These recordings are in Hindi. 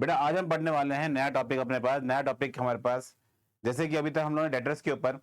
बेटा आज हम पढ़ने वाले हैं नया टॉपिक अपने पास। नया टॉपिक हमारे पास, जैसे कि अभी तक हम लोगों ने डेटर्स के ऊपर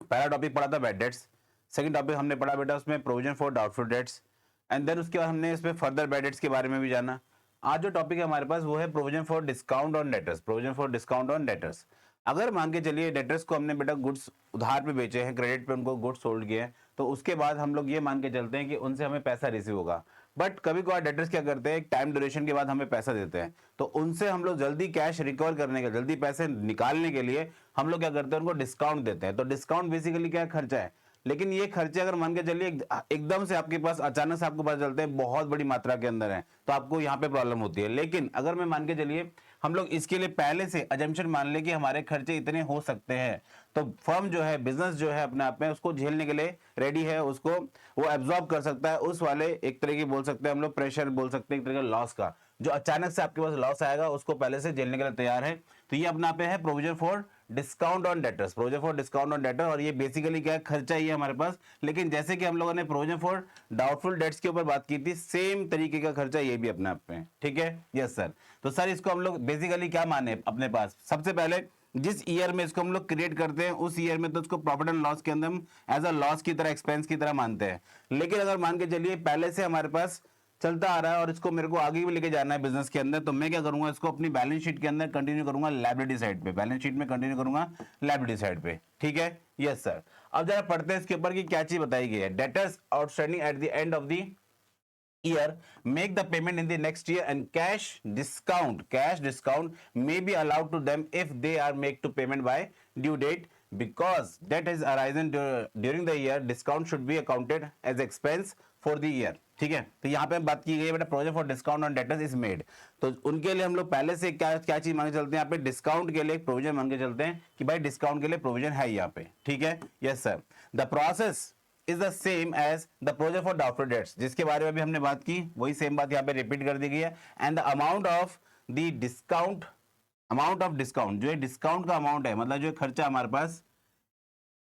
पहला टॉपिक पढ़ा था बैड डेट्स, सेकंड टॉपिक हमने पढ़ा बेटा उसमें provision for doubtful debts, and then उसके बाद हमने इसमें फर्दर बैड डेट्स के बारे में भी जाना। आज जो टॉपिक है हमारे पास वो है provision for discount on debtors. Provision for discount on debtors, अगर मान के चलिए डेटर्स को हमने बेटा गुड्स उधार पे बेचे हैं, क्रेडिट पे उनको गुड्स सोल्ड किए हैं, तो उसके बाद हम लोग ये मान के चलते हैं कि उनसे हमें पैसा रिसीव होगा। बट कभी कभार डेटर्स क्या करते हैं, एक टाइम ड्यूरेशन के बाद हमें पैसा देते हैं, तो उनसे हम लोग जल्दी कैश रिकवर करने के, जल्दी पैसे निकालने के लिए हम लोग क्या करते हैं, उनको डिस्काउंट देते हैं। तो डिस्काउंट बेसिकली क्या खर्चा है, लेकिन ये खर्चे अगर मान के चलिए एकदम से आपके पास अचानक से आपको पता चलते हैं बहुत बड़ी मात्रा के अंदर है, तो आपको यहाँ पे प्रॉब्लम होती है। लेकिन अगर मैं मान के चलिए हम लोग इसके लिए पहले से अजम्पशन मान ले कि हमारे खर्चे इतने हो सकते हैं, तो फर्म जो है, बिजनेस जो है अपने आप में उसको झेलने के लिए रेडी है, उसको वो एब्जॉर्ब कर सकता है उस वाले एक तरह की बोल सकते हैं हम लोग प्रेशर बोल सकते हैं, एक तरह का लॉस का, जो अचानक से आपके पास लॉस आएगा उसको पहले से झेलने के लिए तैयार है। तो ये अपना पे है provision for discount on debtors. Provision for discount on debtor, और ये बेसिकली क्या है, खर्चा ही है हमारे पास। लेकिन जैसे कि हम लोगों ने प्रोविजन फॉर डाउटफुल डेट्स के ऊपर बात की थी, सेम तरीके का खर्चा ये भी अपने आप में, ठीक है। Yes sir. तो सर इसको हम लोग बेसिकली क्या माने अपने पास, सबसे पहले जिस ईयर में इसको हम लोग क्रिएट करते हैं उस ईयर में तो उसको प्रॉफिट एंड लॉस के अंदर हम एज अ लॉस की तरह, एक्सपेंस की तरह मानते हैं। लेकिन अगर मान के चलिए पहले से हमारे पास चलता आ रहा है और इसको मेरे को आगे भी लेके जाना है बिजनेस के अंदर, तो मैं क्या करूंगा, इसको अपनी बैलेंस शीट के अंदर कंटिन्यू करूंगा लायबिलिटी साइड पे, बैलेंस शीट में कंटिन्यू करूंगा लायबिलिटी साइड पे, ठीक है। Yes sir. अब जरा पढ़ते हैं इसके ऊपर कि क्या चीज बताई गई है। Debtors outstanding at the end of the year make the payment in the next year, and cash discount may be allowed to them if they are make to payment by due date, because that is arisen during the year, discount should be accounted as expense for the year, ठीक है। तो यहाँ पे बात की गई है बेटा provision for discount on debtors is made, तो उनके लिए हम लोग पहले से क्या क्या चीज मान के चलते हैं, यहाँ पे डिस्काउंट के लिए एक प्रोविजन मान के चलते हैं कि भाई डिस्काउंट के लिए प्रोविजन है यहाँ पे, ठीक है। Yes sir. The process is the same as the provision for doubtful debts, जिसके बारे में भी हमने बात की, वही सेम बात यहाँ पे रिपीट कर दी गई है। And the amount of discount, जो है डिस्काउंट का अमाउंट है, मतलब जो खर्चा हमारे पास,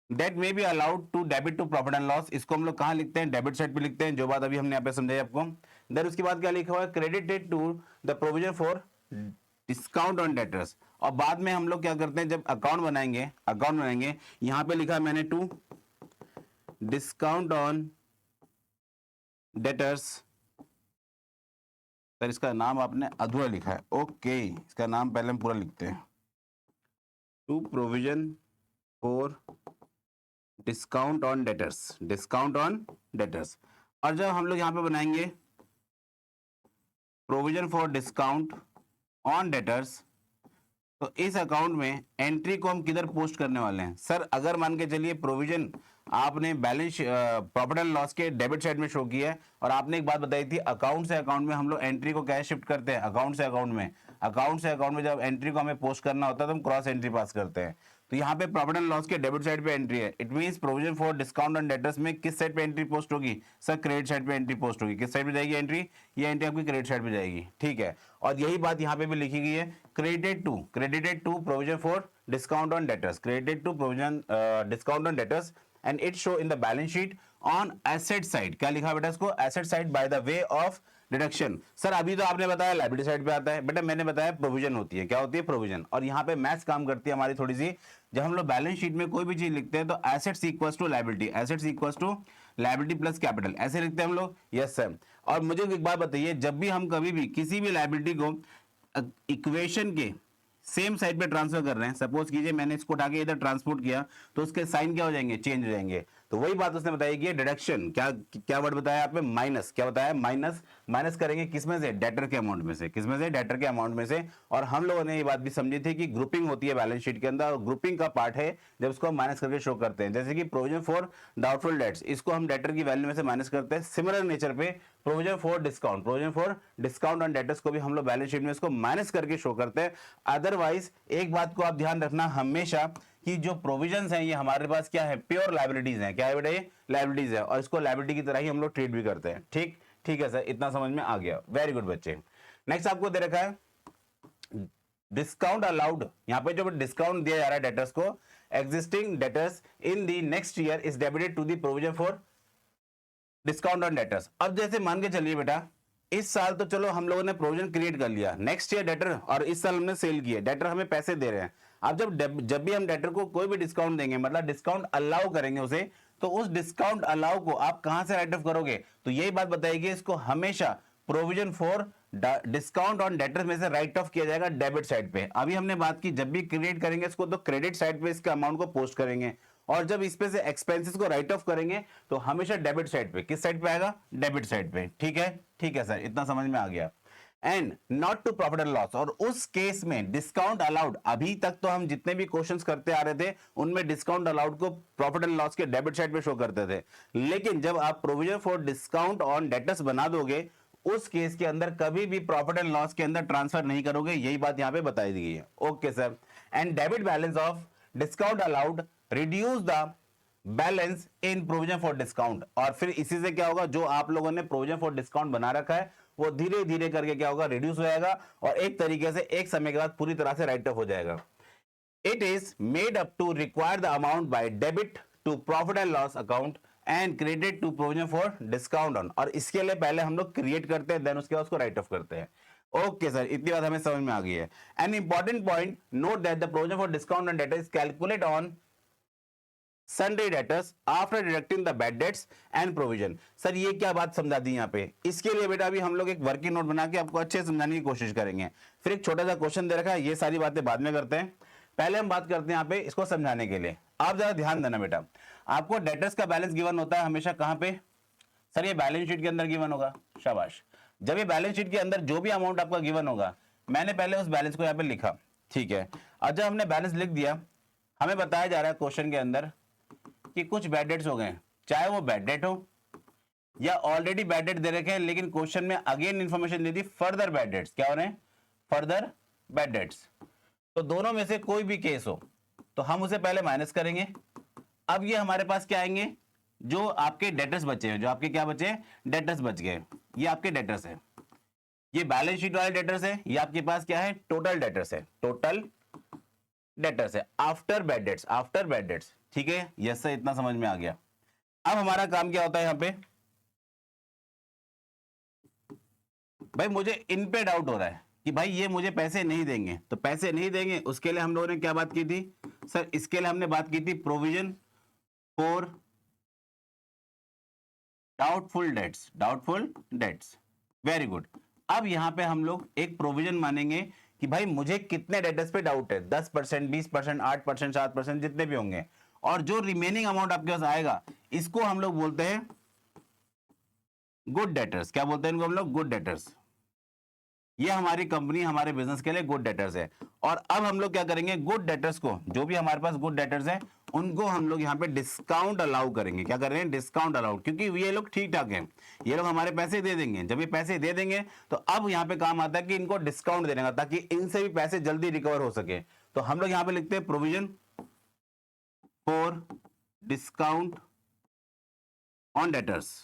that may be allowed to debit to profit and loss, इसको हम लोग कहाँ लिखते हैं, डेबिट साइड पे लिखते हैं, जो बात अभी हमने यहाँ पे समझाई आपको। देन उसके बाद क्या लिखा हुआ है, credited to the provision for discount on debtors, और बाद में हम लोग क्या करते हैं, जब अकाउंट बनाएंगे, यहाँ पे लिखा है मैंने to discount on debtors. Sir इसका नाम आपने अधूरा लिखा है, ओके, इसका नाम पहले हम पूरा लिखते हैं, to provision for discount on debtors. और जब हम लोग यहां पे बनाएंगे provision for discount on debtors, तो इस अकाउंट में एंट्री को हम किधर पोस्ट करने वाले हैं। सर अगर मान के चलिए प्रोविजन आपने बैलेंस प्रॉफिट एंड लॉस के डेबिट साइड में शो किया है, और आपने एक बात बताई थी अकाउंट से अकाउंट में हम लोग एंट्री को कैसे शिफ्ट करते हैं, अकाउंट से अकाउंट में जब एंट्री को हमें पोस्ट करना होता है तो हम क्रॉस एंट्री पास करते हैं। तो यहाँ पे प्रॉफिट एंड लॉस के डेबिट साइड पे एंट्री है, it means provision for discount on debtors में किस साइड पे एंट्री पोस्ट होगी, सर क्रेडिट साइड पे एंट्री पोस्ट होगी। किस साइड पे जाएगी एंट्री, ये एंट्री आपकी क्रेडिट साइड पे जाएगी, ठीक है। और यही बात यहाँ पे भी लिखी गई है, credited to provision for discount on debtors, credited to provision discount on debtors, and it show in the balance sheet on asset side. क्या लिखा बेटा इसको, asset side by the way of deduction. Sir अभी तो आपने बताया लायबिलिटी साइड पे आता है, बेटा मैंने बताया प्रोविजन होती है, क्या होती है, प्रोविजन। और यहाँ पे मैथ्स काम करती है हमारी थोड़ी सी, जब हम लोग बैलेंस शीट में कोई भी चीज लिखते हैं तो assets equals to liability plus capital, ऐसे लिखते हैं हम लोग। Yes sir. और मुझे एक बात बताइए, जब भी हम कभी भी किसी भी लायबिलिटी को इक्वेशन के सेम साइड पे ट्रांसफर कर रहे हैं, सपोज कीजिए मैंने इसको उठा के इधर ट्रांसपोर्ट किया, तो उसके साइन क्या हो जाएंगे, चेंज हो जाएंगे। तो वही बात उसने बताई कि डिडक्शन, क्या वर्ड बताया आपने, माइनस, क्या बताया, माइनस करेंगे किसमें से, डेटर के अमाउंट में से, किसमें से, डेटर के अमाउंट में से। और हम लोगों ने ये बात भी समझी थी कि ग्रुपिंग होती है बैलेंस शीट के अंदर, और ग्रुपिंग का पार्ट है जब उसको हम माइनस करके शो करते हैं, जैसे कि प्रोविजन फॉर डाउटफुल डेट्स, इसको हम डेटर की वैल्यू में से माइनस करते हैं। सिमिलर नेचर पे provision for discount on debtors को भी हम लोग बैलेंस शीट में इसको माइनस करके शो करते हैं। अदरवाइज एक बात को आप ध्यान रखना हमेशा कि जो प्रोविजंस हैं ये हमारे पास क्या है, प्योर लायबिलिटीज हैं। क्या है बेटा, ये लायबिलिटीज है, और इसको लायबिलिटी की तरह ही हम लोग ट्रीट भी करते हैं। ठीक है सर, इतना समझ में आ गया, वेरी गुड बच्चे। नेक्स्ट आपको दे रखा है डिस्काउंट अलाउड, यहाँ पे जो डिस्काउंट दिया जा रहा है डेटर्स को, existing debtors in the next year is debited to the provision for discount on debtors. अब जैसे मान के चलिए बेटा इस साल तो चलो हम लोगों ने प्रोविजन क्रिएट कर लिया, नेक्स्ट ईयर डेटर, और इस साल हमने सेल किया, डेटर हमें पैसे दे रहे हैं। अब जब भी हम डेटर को कोई भी डिस्काउंट देंगे, मतलब डिस्काउंट अलाउ करेंगे उसे, तो उस डिस्काउंट अलाउ को आप कहां से राइट ऑफ करोगे? तो यही बात बताइए, इसको हमेशा provision for discount on debtor में से राइट ऑफ किया जाएगा डेबिट साइड पे। अभी हमने बात की जब भी क्रिएट करेंगे इसको तो क्रेडिट साइड पे इसका अमाउंट को पोस्ट करेंगे, और जब इस पे से एक्सपेंसेस को राइट ऑफ करेंगे तो हमेशा डेबिट साइड पे। किस साइड पे आएगा? डेबिट साइड पे। ठीक है सर, इतना समझ में आ गया। And not to profit and loss, और उस केस में डिस्काउंट अलाउड, अभी तक तो हम जितने भी क्वेश्चंस करते आ रहे थे उनमें डिस्काउंट अलाउड को प्रॉफिट एंड लॉस के डेबिट साइड पे शो करते थे, लेकिन जब आप provision for discount on debtors बना दोगे उस केस के अंदर कभी भी प्रॉफिट एंड लॉस के अंदर ट्रांसफर नहीं करोगे, यही बात यहां पे बताई गई है। Okay sir. And debit balance of discount allowed reduce the balance in provision for discount, और फिर इसी से क्या होगा, जो आप लोगों ने प्रोविजन फॉर डिस्काउंट बना रखा है वो धीरे धीरे करके क्या होगा, रिड्यूस हो जाएगा, और एक तरीके से एक समय के बाद पूरी तरह से राइट ऑफ हो जाएगा। It is made up to require the amount by debit to profit and loss account and credit to provision for discount on, और इसके लिए पहले हम लोग क्रिएट करते हैं, देन उसके बाद उसको राइट ऑफ करते हैं। ओके सर, इतनी बात हमें समझ में आ गई है। An important point, note that the provision for discount and data is calculate on sundry debtors after deducting the bad debts and provision। Sir ये क्या बात समझा दी यहाँ पे, इसके लिए बेटा अभी हम लोग एक वर्किंग नोट बना के आपको अच्छे से समझाने की कोशिश करेंगे। फिर एक छोटा सा क्वेश्चन दे रखा है, ये सारी बातें बाद में करते हैं, पहले हम बात करते हैं यहाँ पे इसको समझाने के लिए। आप जरा ध्यान देना बेटा, आपको डेटर्स का बैलेंस गिवन होता है हमेशा कहाँ पे? सर ये बैलेंस शीट के अंदर गिवन होगा। शाबाश। जब ये बैलेंस शीट के अंदर जो भी अमाउंट आपका गिवन होगा, मैंने पहले उस बैलेंस को यहाँ पे लिखा, ठीक है। और जब हमने बैलेंस लिख दिया, हमें बताया जा रहा है क्वेश्चन के अंदर कि कुछ बैड डेट्स हो गए, चाहे वो बैड डेट हो या ऑलरेडी बैड डेट दे रखे हैं, लेकिन क्वेश्चन में अगेन इंफॉर्मेशन दे दी फर्दर बैड डेट्स। क्या हो रहे हैं? Further bad debts. तो दोनों में से कोई भी केस हो तो हम उसे पहले माइनस करेंगे। अब ये हमारे पास क्या आएंगे, जो आपके डेटर्स बचे हैं, जो आपके क्या बचे हैं, डेटर्स बच गए, ये आपके डेटर्स है, ये बैलेंस शीट वाले डेटर्स है, ये आपके पास क्या है, टोटल डेटर्स है, टोटल डेटर्स है after bad debts, after bad debts. ठीक है, यस सर, इतना समझ में आ गया। अब हमारा काम क्या होता है यहाँ पे, भाई मुझे इन पे डाउट हो रहा है कि भाई ये मुझे पैसे नहीं देंगे, तो पैसे नहीं देंगे उसके लिए हम लोगों ने क्या बात की थी सर, इसके लिए हमने बात की थी provision for doubtful dates, doubtful debts. Very good. अब यहां पे हम लोग एक प्रोविजन मानेंगे कि भाई मुझे कितने डेटर्स पे डाउट है, 10%, 20%, 8%, 7%, जितने भी होंगे, और जो रिमेनिंग अमाउंट आपके पास आएगा इसको हम लोग बोलते हैं गुड डेटर्स। क्या बोलते हैं इनको हम लोग? Good debtors. ये हमारी कंपनी, हमारे बिजनेस के लिए गुड डेटर्स है। और अब हम लोग क्या करेंगे, गुड डेटर्स को, जो भी हमारे पास गुड डेटर्स हैं उनको हम लोग यहाँ पे डिस्काउंट अलाउ करेंगे। क्या कर रहे हैं? डिस्काउंट अलाउ, क्योंकि ये लोग ठीक ठाक हैं, ये लोग हमारे पैसे दे देंगे। जब ये पैसे दे देंगे तो अब यहाँ पे काम आता है कि इनको डिस्काउंट देने का, ताकि इनसे भी पैसे जल्दी रिकवर हो सके। तो हम लोग यहाँ पे लिखते हैं provision for discount on debtors.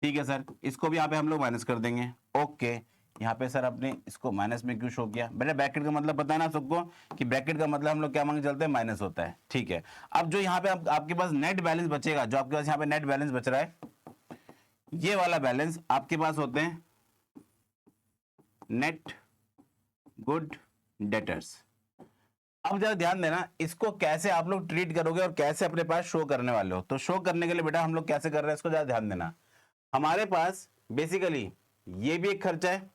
ठीक है सर, इसको भी यहाँ पे हम लोग माइनस कर देंगे। ओके, यहाँ पे सर आपने इसको माइनस में क्यों शो किया? बेटा ब्रैकेट का मतलब पता है ना सबको कि ब्रैकेट का मतलब हम लोग क्या मांगे चलते हैं, माइनस होता है। ठीक है, अब जो यहाँ पे आपके पास नेट बैलेंस बचेगा, जो आपके पास यहाँ पे नेट बैलेंस बच रहा है, ये वाला बैलेंस आपके पास होते हैं नेट गुड डेटर्स। अब जरा ध्यान देना, इसको कैसे आप लोग ट्रीट करोगे और कैसे अपने पास शो करने वाले हो। तो शो करने के लिए बेटा हम लोग कैसे कर रहे हैं, इसको जरा ध्यान देना। हमारे पास बेसिकली ये भी एक खर्चा है,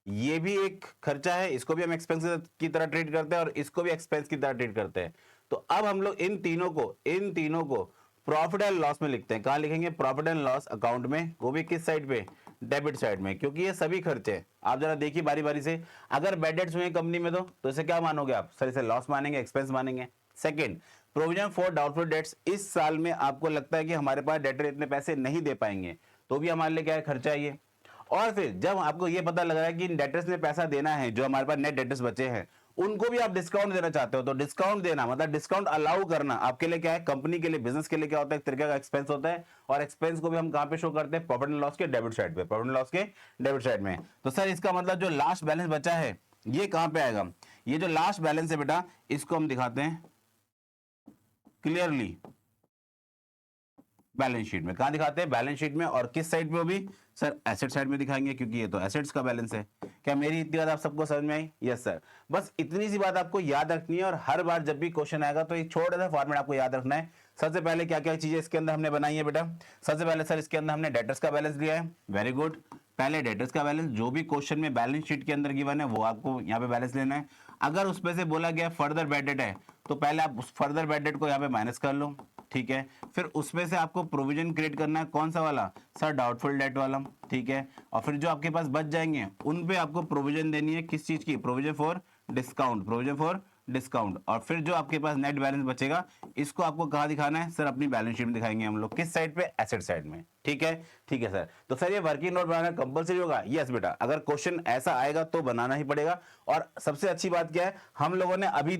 ये भी एक खर्चा है, इसको भी हम एक्सपेंस की तरह ट्रीट करते हैं और इसको भी एक्सपेंस की तरह ट्रीट करते हैं। तो अब हम लोग इन तीनों को प्रॉफिट एंड लॉस में लिखते हैं। कहां लिखेंगे? प्रॉफिट एंड लॉस अकाउंट में, वो भी किस साइड पे? डेबिट साइड में, क्योंकि ये सभी खर्चे हैं। आप जरा देखिए बारी बारी से, अगर बैड डेट्स हुए कंपनी में तो इसे क्या मानोगे आप? सर इसे लॉस मानेंगे, एक्सपेंस मानेंगे। Second, provision for doubtful dates. इस साल में आपको लगता है कि हमारे पास डेटर इतने पैसे नहीं दे पाएंगे, तो भी हमारे लिए क्या है, खर्चा है ये। और फिर जब आपको ये पता लग रहा है कि इन डेटर्स में पैसा देना है, जो हमारे पास नेट डेटर्स बचे हैं उनको भी आप डिस्काउंट देना चाहते हो, तो डिस्काउंट देना मतलब डिस्काउंट अलाउ करना आपके लिए क्या है, कंपनी के लिए, बिजनेस के लिए क्या होता है, एक तरीके का एक्सपेंस होता है। और एक्सपेंस को भी हम कहां पे शो करते हैं? प्रॉफिट एंड लॉस के डेबिट साइड पे, प्रॉफिट एंड लॉस के डेबिट साइड में। तो सर इसका मतलब जो लास्ट बैलेंस बचा है ये कहां पे आएगा? ये जो लास्ट बैलेंस है बेटा, इसको हम दिखाते हैं क्लियरली। बैलेंस शीट में। कहाँ दिखाते हैं? बैलेंस शीट में। और किस साइड पे? वो भी सर एसेट साइड में दिखाएंगे, क्योंकि ये तो एसेट्स का बैलेंस है। क्या मेरी इतनी बात आप सबको समझ में आई? Yes sir. बस इतनी सी बात आपको याद रखनी है, और हर बार जब भी क्वेश्चन आएगा तो एक छोटा सा फॉर्मेट आपको याद रखना है। सबसे पहले क्या क्या चीजें इसके अंदर हमने बनाई है बेटा? सबसे पहले सर इसके अंदर हमने डेटर्स का बैलेंस लिया है। Very good. पहले डेटर्स का बैलेंस, जो भी क्वेश्चन में बैलेंस शीट के अंदर गिवन है वो आपको यहाँ पे बैलेंस लेना है। अगर उसमें से बोला गया फर्दर बैड डेट है, तो पहले आप उस फर्दर बैड डेट को यहाँ पे माइनस कर लो, ठीक है। फिर उसमें से आपको प्रोविजन क्रिएट करना है, कौन सा वाला? सर डाउटफुल डेट वाला, ठीक है। और फिर जो आपके पास बच जाएंगे उन पे आपको प्रोविजन देनी है, किस चीज की? Provision for discount, provision for discount. और फिर जो आपके पास नेट बैलेंस बचेगा, इसको आपको कहाँ दिखाना है? सर अपनी बैलेंस शीट में दिखाएंगे हम लोग। किस साइड पे? एसेट साइड में, ठीक है। ठीक है सर। तो सर ये वर्किंग नोट बनाना कंपलसरी होगा? यस बेटा, अगर क्वेश्चन ऐसा आएगा तो बनाना ही पड़ेगा। और सबसे अच्छी बात क्या है, हम लोगों ने अभी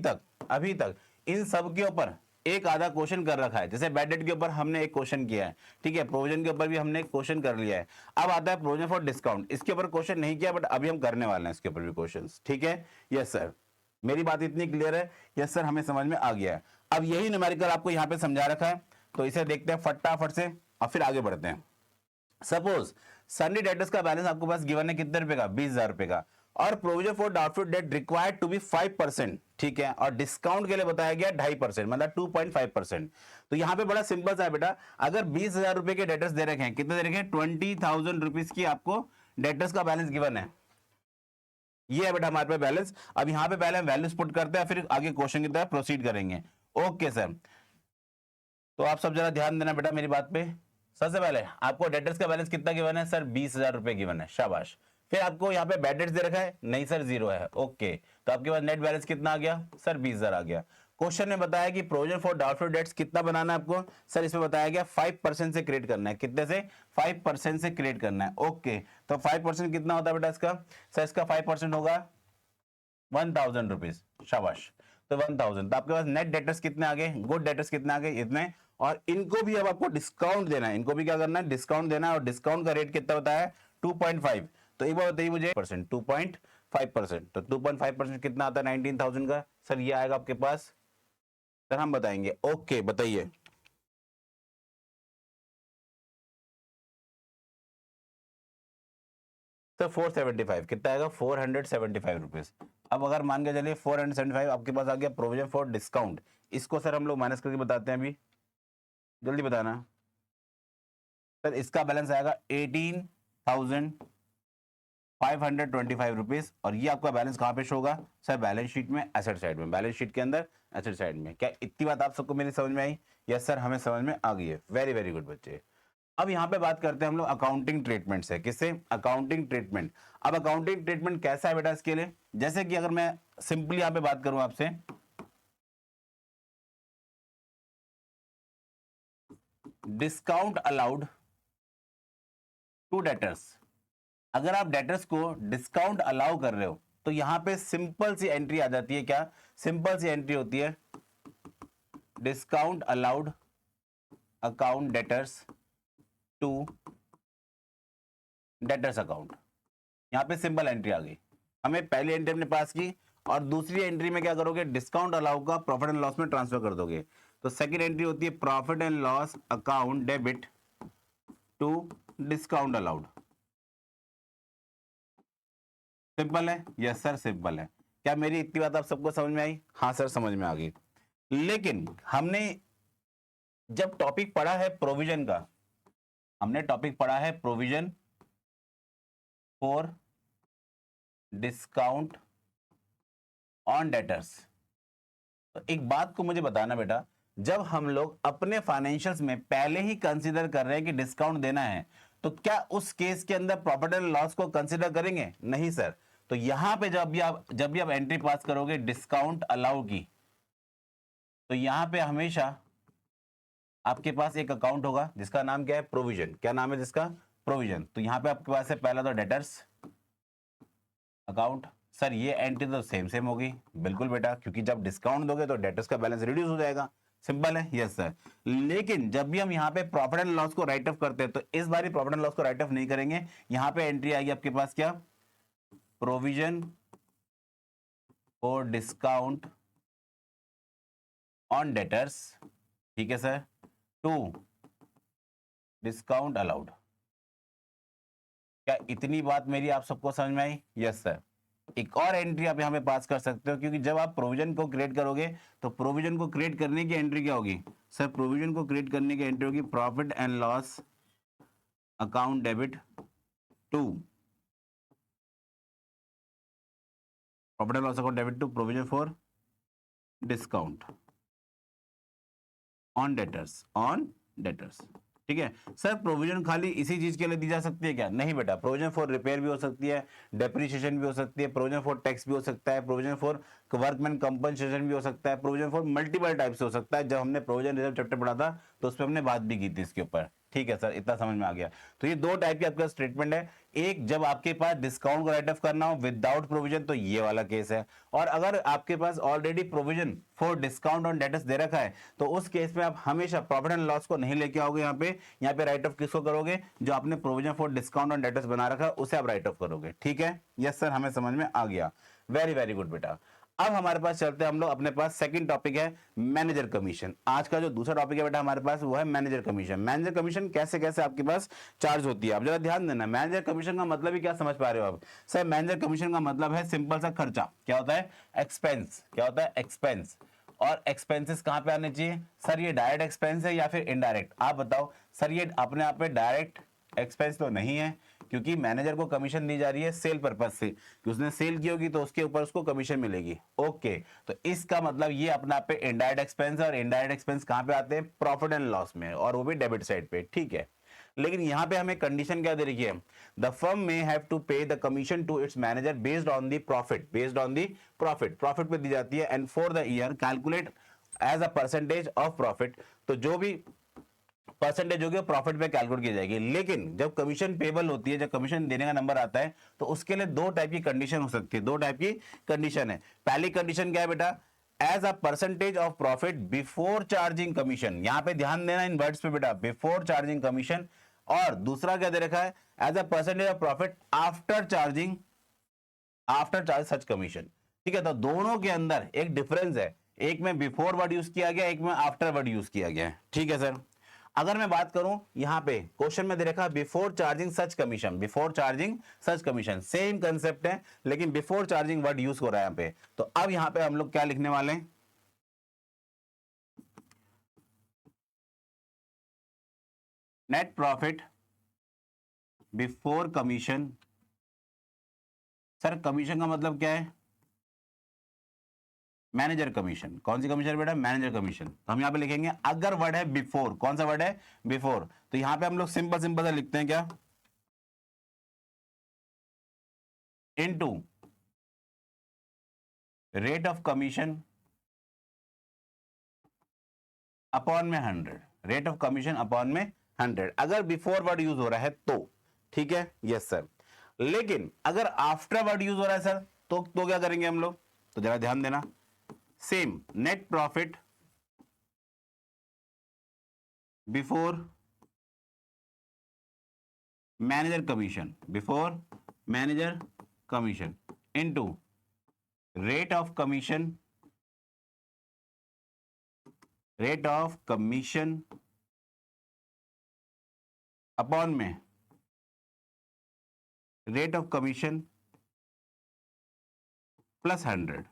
तक इन सब के ऊपर एक आधा क्वेश्चन कर रखा है। जैसे बैड डेट के ऊपर हमने एक क्वेश्चन किया है, ठीक है। प्रोविजन के ऊपर भी हमने एक क्वेश्चन कर लिया है। अब आता है प्रोविजन फॉर डिस्काउंट, इसके ऊपर क्वेश्चन नहीं किया, बट अभी हम करने वाले हैं इसके ऊपर भी क्वेश्चन, ठीक है। यस सर, मेरी बात इतनी क्लियर है? यस सर, हमें समझ में आ गया है। अब यही न्यूमेरिकल आपको यहाँ पे समझा रखा है, तो इसे देखते हैं फटाफट से और फिर आगे बढ़ते हैं। सपोज सन्नी डेटर्स का बैलेंस आपके पास गिवन है कितने रुपए का? 20,000 रुपए का। और provision for doubtful debt required to be 5%, ठीक है। और डिस्काउंट के लिए बताया गया 2.5%, मतलब 2.5%। तो यहाँ पे बड़ा सिंपल सा है बेटा, अगर 20,000 रुपए के डेटर्स दे रखे हैं, कितने दे रखे हैं? 20,000 रुपीज की आपको डेटर्स का बैलेंस गिवन है। ये है बेटा हमारे पे बैलेंस। अब यहाँ पे पहले हम वैल्यूज पुट करते हैं, फिर आगे क्वेश्चन की तरफ प्रोसीड करेंगे। ओके सर, तो आप सब जरा ध्यान देना बेटा मेरी बात पे। सबसे पहले आपको डेटर्स का बैलेंस कितना गिवन है? सर 20,000 रुपए गिवन है, शाबाश। फिर आपको यहाँ पे बैड डेट्स दे रखा है? नहीं सर, जीरो है। ओके, तो आपके पास नेट बैलेंस कितना आ गया? सर 20,000 आ गया। क्वेश्चन में बताया कि प्रोविजन फॉर डाउटफुल डेट्स कितना बनाना है आपको? सर इसमें बताया गया 5% से क्रिएट करना है। कितने से? 5% से क्रिएट करना है। ओके, तो 5% कितना होता है बेटा इसका? सर इसका 5% होगा 1,000 रुपीज, शाबाश। तो 1,000, तो आपके पास नेट डेटर्स कितने आ गए? गुड डेटर्स कितने आ गए? इतने। और इनको भी अब आपको डिस्काउंट देना है, इनको भी क्या करना है? डिस्काउंट देना है। और डिस्काउंट का रेट कितना बताया है? 2.5। तो एक बार बताइए मुझे, 2.5%। तो 2.5% कितना आता है 19,000 का? सर ये आएगा आपके पास, सर हम बताएंगे। ओके बताइए। सर 475 कितना आएगा? 475 रुपीज। अब अगर मान के चलिए 475 आपके पास आ गया प्रोविजन फॉर डिस्काउंट, इसको सर हम लोग माइनस करके बताते हैं अभी, जल्दी बताना। सर इसका बैलेंस आएगा 18,525 रुपीज। और ये आपका बैलेंस कहां पे शो होगा? सर बैलेंस शीट में, एसेट साइड में, बैलेंस शीट के अंदर एसेट साइड में। क्या इतनी बात आप सबको मेरी समझ में आई? यस सर, हमें समझ में आ गई है। वेरी वेरी गुड बच्चे। अब यहाँ पे बात करते हैं हम लोग अकाउंटिंग ट्रीटमेंट से। किससे? Accounting treatment. अब अकाउंटिंग ट्रीटमेंट कैसा है बेटा इसके लिए? जैसे कि अगर मैं सिंपली यहाँ पे बात करूं आपसे, डिस्काउंट अलाउड टू डेटर्स। अगर आप डेटर्स को डिस्काउंट अलाउ कर रहे हो, तो यहां पे सिंपल सी एंट्री आ जाती है। क्या सिंपल सी एंट्री होती है? Discount allowed account debtors to debtors account. यहां पे सिंपल एंट्री आ गई। हमें पहली एंट्री हमने पास की, और दूसरी एंट्री में क्या करोगे? डिस्काउंट अलाउ का प्रॉफिट एंड लॉस में ट्रांसफर कर दोगे। तो सेकंड एंट्री होती है profit and loss account debit to discount allowed. Simple है? यस सर सिंपल है। क्या मेरी इतनी बात आप सबको समझ में आई? हाँ सर समझ में आ गई। लेकिन हमने जब टॉपिक पढ़ा है प्रोविजन का, हमने टॉपिक पढ़ा है provision for discount on debtors. तो एक बात को मुझे बताना बेटा, जब हम लोग अपने फाइनेंशियल्स में पहले ही कंसीडर कर रहे हैं कि डिस्काउंट देना है, तो क्या उस केस के अंदर प्रॉफिट एंड लॉस को कंसीडर करेंगे? नहीं सर। तो यहां पे जब भी आप एंट्री पास करोगे डिस्काउंट अलाउ की, तो यहां पे हमेशा आपके पास एक अकाउंट होगा जिसका नाम क्या है? प्रोविजन। क्या नाम है जिसका? प्रोविजन। तो यहां पे आपके पास है पहला तो डेटर्स अकाउंट। सर ये एंट्री तो सेम सेम होगी, बिल्कुल बेटा, क्योंकि जब डिस्काउंट दोगे तो डेटर्स का बैलेंस रिड्यूस हो जाएगा। सिंपल है? Yes sir. लेकिन जब भी हम यहाँ पे प्रॉफिट एंड लॉस को राइट ऑफ करते हैं, तो इस बार प्रॉफिट एंड लॉस को राइट ऑफ नहीं करेंगे। यहाँ पे एंट्री आएगी आपके पास क्या? Provision for discount on debtors, ठीक है सर, टू डिस्काउंट अलाउड। क्या इतनी बात मेरी आप सबको समझ में आई? Yes sir. एक और एंट्री आप यहाँ पे पास कर सकते हो, क्योंकि जब आप प्रोविजन को क्रिएट करोगे तो प्रोविजन को क्रिएट करने की एंट्री क्या होगी सर? प्रोविजन को क्रिएट करने की एंट्री होगी profit and loss account debit to, profit and loss account debit to provision for discount on debtors, on debtors. ठीक है सर, प्रोविजन खाली इसी चीज के लिए दी जा सकती है क्या? नहीं बेटा, प्रोविजन फॉर रिपेयर भी हो सकती है, डेप्रिसिएशन भी हो सकती है, प्रोविजन फॉर टैक्स भी हो सकता है, प्रोविजन फॉर वर्कमैन कंपनसेशन भी हो सकता है, प्रोविजन फॉर मल्टीपल टाइप से हो सकता है। जब हमने प्रोविजन रिजर्व चैप्टर पढ़ा था तो उसमें हमने बात भी की थी इसके ऊपर। ठीक है सर, इतना समझ में आ गया। तो ये दो टाइप की आपका स्टेटमेंट है। एक, जब आपके पास डिस्काउंट को राइट ऑफ करना हो विदाउट प्रोविजन, तो ये वाला केस है। और अगर आपके पास already provision for discount on debtors दे रखा है तो उस केस में आप हमेशा प्रॉफिट एंड लॉस को नहीं लेके आओगे। यहाँ पे राइट ऑफ किसको करोगे? जो आपने provision for discount on debtors बना रखा है उसे आप राइट ऑफ करोगे। ठीक है, यस सर, हमें समझ में आ गया। वेरी वेरी गुड बेटा। अब हमारे पास चलते हैं हम लोग, अपने पास सेकंड टॉपिक है मैनेजर कमीशन। आज का जो दूसरा टॉपिक है बेटा हमारे पास वो है मैनेजर कमीशन। मैनेजर कमीशन कैसे कैसे आपके पास चार्ज होती है, आप जरा ध्यान देना। मैनेजर कमीशन का मतलब ही क्या समझ पा रहे हो आप? सर मैनेजर कमीशन का मतलब है सिंपल सा खर्चा। क्या होता है? एक्सपेंस। क्या होता है? एक्सपेंस। और एक्सपेंसेस कहां पे आने चाहिए सर? ये डायरेक्ट एक्सपेंस है या फिर इनडायरेक्ट? आप बताओ सर। ये अपने आप में डायरेक्ट एक्सपेंस तो नहीं है, क्योंकि मैनेजर को कमीशन दी जा रही है सेल पर्पज से, कि उसने सेल की होगी तो उसके ऊपर उसको कमीशन मिलेगी। ओके, तो इसका मतलब ये अपने आप पे इनडायरेक्ट एक्सपेंस है। और इनडायरेक्ट एक्सपेंस कहां पे आते हैं? प्रॉफिट एंड लॉस में, और वो भी डेबिट साइड पे। ठीक है, लेकिन यहां पे हमें कंडीशन क्या दे रखी है? The firm may have to pay the commission to its manager based on the profit. Based on the profit, profit पे दी जाती है। And for the year calculate as a percentage of profit. तो जो भी परसेंटेज होगी प्रॉफिट पे कैलकुलेट की जाएगी। लेकिन जब कमीशन पेबल होती है, जब कमीशन देने का नंबर आता है, तो उसके लिए दो टाइप की कंडीशन हो सकती है। दो टाइप की कंडीशन है। पहली कंडीशन क्या है बेटा? As a percentage of profit before charging commission. यहां पे ध्यान देना इन वर्ड्स पे बेटा, बिफोर चार्जिंग कमीशन। और दूसरा क्या दे रखा है? As a percentage of profit after charging, after charge such commission. ठीक है, तो दोनों के अंदर एक डिफरेंस है। एक में बिफोर वर्ड यूज किया गया, एक में आफ्टर वर्ड यूज किया गया है। ठीक है सर, अगर मैं बात करूं यहां पे क्वेश्चन में दे रखा बिफोर चार्जिंग सच कमीशन, बिफोर चार्जिंग सच कमीशन सेम कंसेप्ट है, लेकिन बिफोर चार्जिंग वर्ड यूज हो रहा है यहां पे। तो अब यहां पे हम लोग क्या लिखने वाले हैं? Net profit before commission. Sir commission का मतलब क्या है? Manager commission. कौन सी कमीशन बेटा? Manager commission. तो हम यहां पे लिखेंगे, अगर वर्ड है बिफोर, कौन सा वर्ड है? बिफोर, तो यहां पे हम लोग सिंपल सिंपल सा लिखते हैं क्या? Into rate of commission upon में 100। रेट ऑफ कमीशन अपॉन में 100, अगर बिफोर वर्ड यूज हो रहा है तो। ठीक है, यस सर। लेकिन अगर आफ्टर वर्ड यूज हो रहा है सर, तो क्या करेंगे हम लोग? तो जरा ध्यान देना। Same, net profit before manager commission, before manager commission into rate of commission, rate of commission upon में rate of commission plus 100।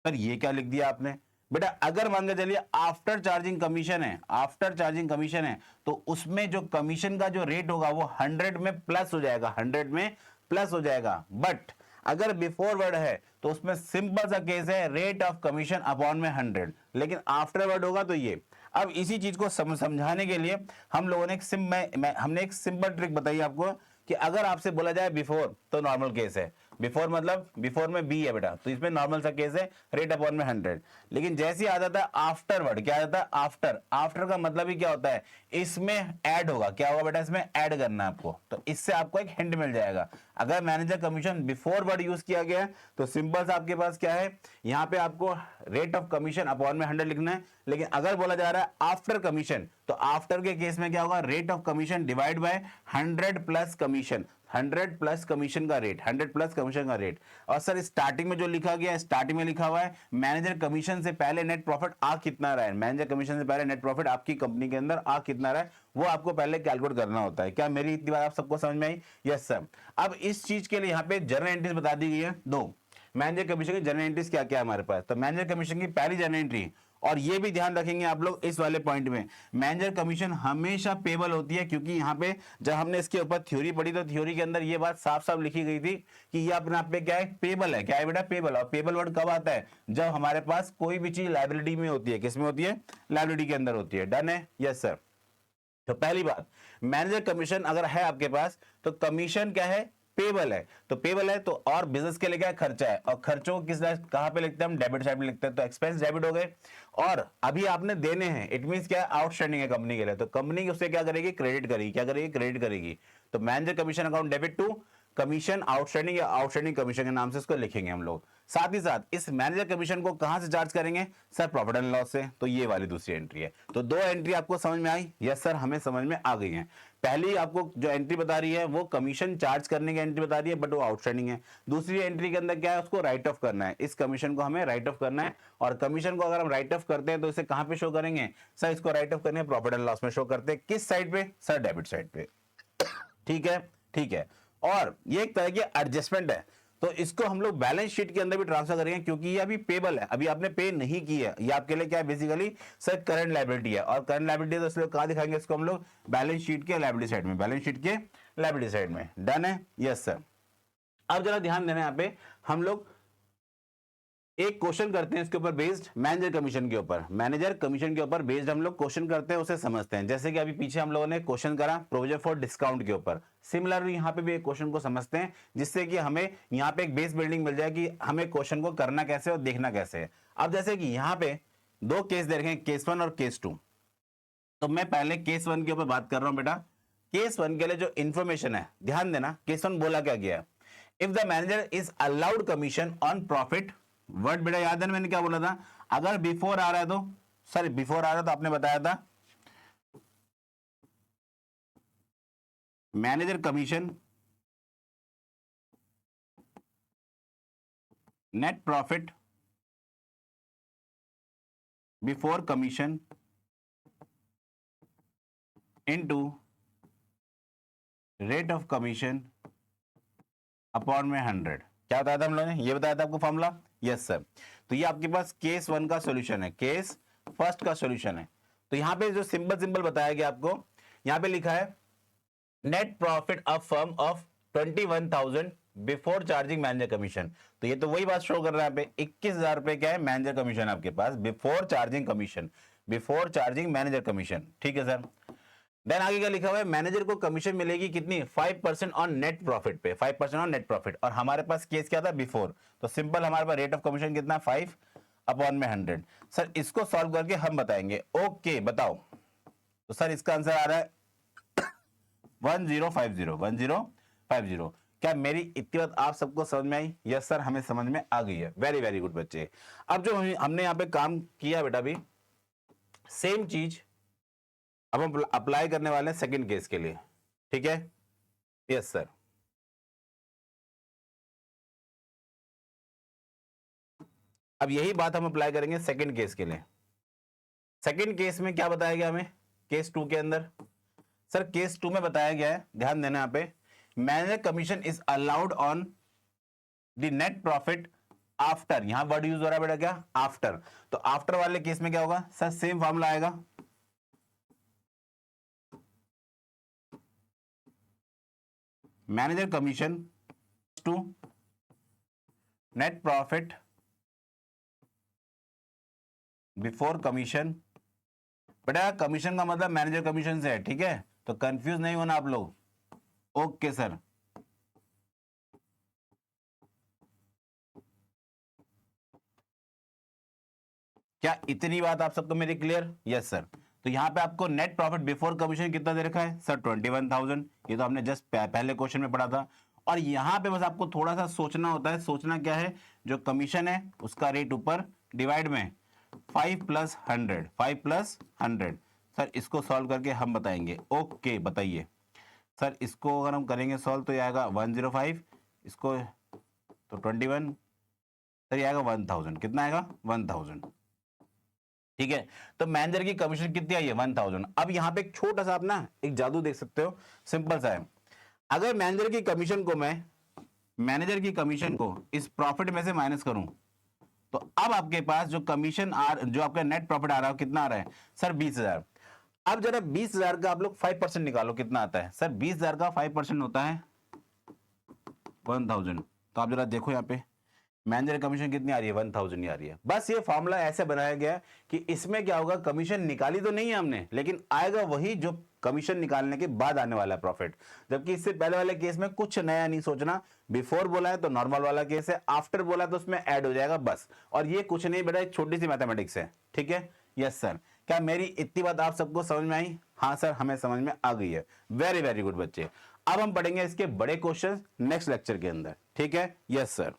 Sir ये क्या लिख दिया आपने बेटा? अगर मान के चलिए आफ्टर चार्जिंग कमीशन है, आफ्टर चार्जिंग कमीशन है, तो उसमें जो कमीशन का जो रेट होगा वो 100 में प्लस हो जाएगा, 100 में प्लस हो जाएगा। बट अगर बिफोर वर्ड है तो उसमें सिंपल सा केस है, रेट ऑफ कमीशन अपॉन में 100। लेकिन आफ्टर वर्ड होगा तो ये। अब इसी चीज को समझाने के लिए हम लोगों ने हमने एक सिंपल ट्रिक बताई आपको, कि अगर आपसे बोला जाए बिफोर तो नॉर्मल केस है। बिफोर मतलब बिफोर में बी है बेटा, तो इसमें नॉर्मल सा केस है, रेट अपॉन में 100। लेकिन जैसे ही आ जाता है आफ्टर वर्ड, क्या आ जाता है? आफ्टर। आफ्टर का मतलब ही क्या होता है? इसमें ऐड होगा। क्या होगा बेटा? इसमें ऐड करना है आपको। तो इससे आपको एक हिंट मिल जाएगा। अगर manager commission before word use किया गया है तो सिंपल सा आपके पास क्या है, यहां पे आपको रेट ऑफ कमीशन अपॉन में 100 लिखना है। लेकिन अगर बोला जा रहा है आफ्टर कमीशन, तो आफ्टर के केस में क्या होगा? Rate of commission divide by 100 plus commission. 100 plus commission का रेट, 100 प्लस कमीशन का रेट। और सर स्टार्टिंग में जो लिखा गया है, स्टार्टिंग में लिखा हुआ है मैनेजर कमीशन से पहले नेट प्रॉफिट आ कितना रहा है, मैनेजर कमीशन से पहले नेट प्रॉफिट आपकी कंपनी के अंदर आ कितना रहा है, वो आपको पहले कैलकुलेट करना होता है। क्या मेरी इतनी बात आप सबको समझ में आई? Yes sir. अब इस चीज के लिए यहाँ पे जर्नल एंट्रीज बता दी गई है दो। मैनेजर कमीशन की जर्नल एंट्रीज क्या क्या है हमारे पास? तो मैनेजर कमीशन की पहली जर्नल एंट्री, और ये भी ध्यान रखेंगे आप लोग इस वाले पॉइंट में, मैनेजर कमीशन हमेशा पेबल होती है, क्योंकि यहाँ पे जब हमने इसके ऊपर थ्योरी पढ़ी तो थ्योरी के अंदर ये बात साफ साफ लिखी गई थी कि ये अपने आप पे क्या है, पेबल है। क्या है बेटा? पेबल। और पेबल वर्ड कब आता है? जब हमारे पास कोई भी चीज लाइबिलिटी में होती है। किस में होती है? लाइबिलिटी के अंदर होती है। डन है? Yes sir. तो पहली बात, मैनेजर कमीशन अगर है आपके पास तो कमीशन क्या है? पेबल है। तो पेबल है तो, और बिजनेस के लिए क्या है? खर्चा है। और खर्चों को किस कहां पे लिखते हैं हम? डेबिट साइड में लिखते हैं। तो एक्सपेंस डेबिट हो गए, और अभी आपने देने हैं, इट मींस क्या है? आउटस्टैंडिंग है कंपनी के लिए, तो कंपनी उससे क्या करेगी? क्रेडिट करेगी। क्या करेगी? क्रेडिट करेगी। तो manager commission account debit to commission outstanding, या आउटस्टैंडिंग कमीशन के नाम से इसको लिखेंगे हम लोग। साथ ही साथ इस मैनेजर कमीशन को कहां से चार्ज करेंगे? सर प्रॉफिट एंड लॉस से। तो ये वाली दूसरी एंट्री है। तो दो एंट्री आपको समझ में आई? यस सर, हमें समझ में आ गई है। पहली आपको जो एंट्री बता रही है वो कमीशन चार्ज करने की एंट्री बता रही है, बट वो आउटस्टैंडिंग है। दूसरी एंट्री के अंदर क्या है? उसको राइट ऑफ करना है, इस कमीशन को हमें राइट ऑफ करना है। और कमीशन को अगर हम राइट ऑफ करते हैं तो इसे कहां पे शो करेंगे? सर इसको राइट ऑफ करेंगे प्रॉफिट एंड लॉस में शो करते हैं। किस साइड पे? सर डेबिट साइड पे। ठीक है, ठीक है। और ये एक तरह की एडजस्टमेंट है, तो इसको हम लोग बैलेंस शीट के अंदर भी ट्रांसफर करेंगे, क्योंकि ये अभी पेबल है, अभी आपने पे नहीं की है। ये आपके लिए क्या है? बेसिकली सर करंट लायबिलिटी है, और करंट लायबिलिटी तो इसलिए कहां दिखाएंगे इसको हम लोग? बैलेंस शीट के लायबिलिटी साइड में, बैलेंस शीट के लायबिलिटी साइड में। डन है? Yes sir. अब जरा ध्यान देना, यहाँ पे हम लोग एक क्वेश्चन करते हैं इसके ऊपर बेस्ड, मैनेजर कमीशन के ऊपर, मैनेजर कमीशन के ऊपर बेस्ड हम लोग क्वेश्चन करते हैं, उसे समझते हैं। जैसे कि अभी पीछे हम लोगों ने क्वेश्चन करा प्रोविजन फॉर डिस्काउंट के ऊपर, सिमिलरली यहाँ पे भी एक क्वेश्चन को समझते हैं, जिससे कि हमें यहाँ पे एक बेस बिल्डिंग मिल जाए कि हमें क्वेश्चन को करना कैसे और देखना कैसे है। अब जैसे कि यहाँ पे दो केस दे रखे हैं, केस 1 और केस 2। तो मैं पहले केस 1 के ऊपर बात कर रहा हूं बेटा। केस 1 के लिए जो इंफॉर्मेशन है, ध्यान देना, केस 1 बोला क्या गया है? If the manager is allowed commission on profit, word बेटा याद है ना मैंने क्या बोला था? अगर बिफोर आ रहा है तो, सर बिफोर आ रहा है तो आपने बताया था manager commission net profit before commission into rate of commission upon में 100। क्या बताया था हम लोगों ने? ये बताया था आपको फॉर्मूला। Yes sir. तो ये आपके पास केस 1 का सॉल्यूशन है, केस फर्स्ट का सॉल्यूशन है। तो यहां पे जो सिंपल सिंपल बताया गया आपको, यहां पे लिखा है net profit of firm of 21,000 before charging manager commission. तो ये तो वही बात शो कर रहा है यहाँ पे, 21,000 रुपए क्या है? मैनेजर कमीशन आपके पास before charging commission, before charging manager commission. ठीक है सर। देन आगे क्या लिखा हुआ है? मैनेजर को कमीशन मिलेगी कितनी? 5% ऑन नेट प्रॉफिट पे, 5% ऑन नेट प्रॉफिट। और हमारे पास केस क्या था? बिफोर। तो सिंपल हमारे पास रेट ऑफ कमीशन कितना? 5 अपॉन में 100। सर इसको सॉल्व करके हम बताएंगे। ओके बताओ। तो सर इसका आंसर आ रहा है 1050, 1050। क्या मेरी इतनी बात आप सबको समझ में आई? यस सर, हमें समझ में आ गई है। वेरी वेरी गुड बच्चे। अब जो हमने यहाँ पे काम किया बेटा, भी सेम चीज अब हम अप्लाई करने वाले हैं सेकंड केस के लिए। ठीक है? Yes sir. अब यही बात हम अप्लाई करेंगे सेकंड केस के लिए। सेकंड केस में क्या बताया गया हमें? केस 2 के अंदर, सर केस 2 में बताया गया है, ध्यान देना, यहाँ पे manager commission is allowed on the net profit after, यहां वर्ड यूज हो रहा है बेटा क्या? आफ्टर। तो आफ्टर वाले केस में क्या होगा? सर सेम फॉर्मूला आएगा, manager commission to net profit before commission. बेटा कमीशन का मतलब मैनेजर कमीशन से है, ठीक है? तो कंफ्यूज नहीं होना आप लोग। Okay sir. क्या इतनी बात आप सबको मेरी क्लियर? Yes sir. तो यहां पे आपको नेट प्रॉफिट बिफोर कमीशन कितना दे रखा है? सर 21,000। ये तो हमने जस्ट पहले क्वेश्चन में पढ़ा था। और यहां पे बस आपको थोड़ा सा सोचना होता है। सोचना क्या है? जो कमीशन है उसका रेट ऊपर डिवाइड में 5 प्लस 100, 5 प्लस 100। सर इसको सॉल्व करके हम बताएंगे। ओके बताइए सर इसको अगर हम करेंगे सॉल्व तो ये आएगा 105, इसको तो 21, सर ये आएगा 1000, कितना आएगा 1000। ठीक है, तो मैनेजर की कमीशन कितनी आई है 1000। अब यहाँ पे एक छोटा सा आप ना एक जादू देख सकते हो, सिंपल सा है। अगर मैनेजर की कमीशन को इस प्रॉफिट में से माइनस करूं तो अब आपके पास जो जो आपका नेट प्रॉफिट आ रहा है कितना आ रहा है सर 20,000। अब जरा 20,000 का आप लोग 5% निकालो, कितना आता है सर 20,000 का 5% होता है 1000। तो आप जरा देखो यहाँ पे मैनेजर कमीशन कितनी आ रही है 1000 ही आ रही है। बस ये फॉर्मूला ऐसे बनाया गया कि इसमें क्या होगा, कमीशन निकाली तो नहीं है हमने, लेकिन आएगा वही जो कमीशन निकालने के बाद आने वाला है प्रॉफिट। जबकि इससे पहले वाले केस में कुछ नया नहीं सोचना, बिफोर बोला है तो नॉर्मल वाला केस है, आफ्टर बोला तो उसमें ऐड हो जाएगा बस। और ये कुछ नहीं बेटा, एक छोटी सी मैथमेटिक्स है। ठीक है, यस सर। क्या मेरी इतनी बात आप सबको समझ में आई? हाँ सर, हमें समझ में आ गई है। वेरी वेरी गुड बच्चे। अब हम पढ़ेंगे इसके बड़े क्वेश्चन नेक्स्ट लेक्चर के अंदर। ठीक है, यस सर।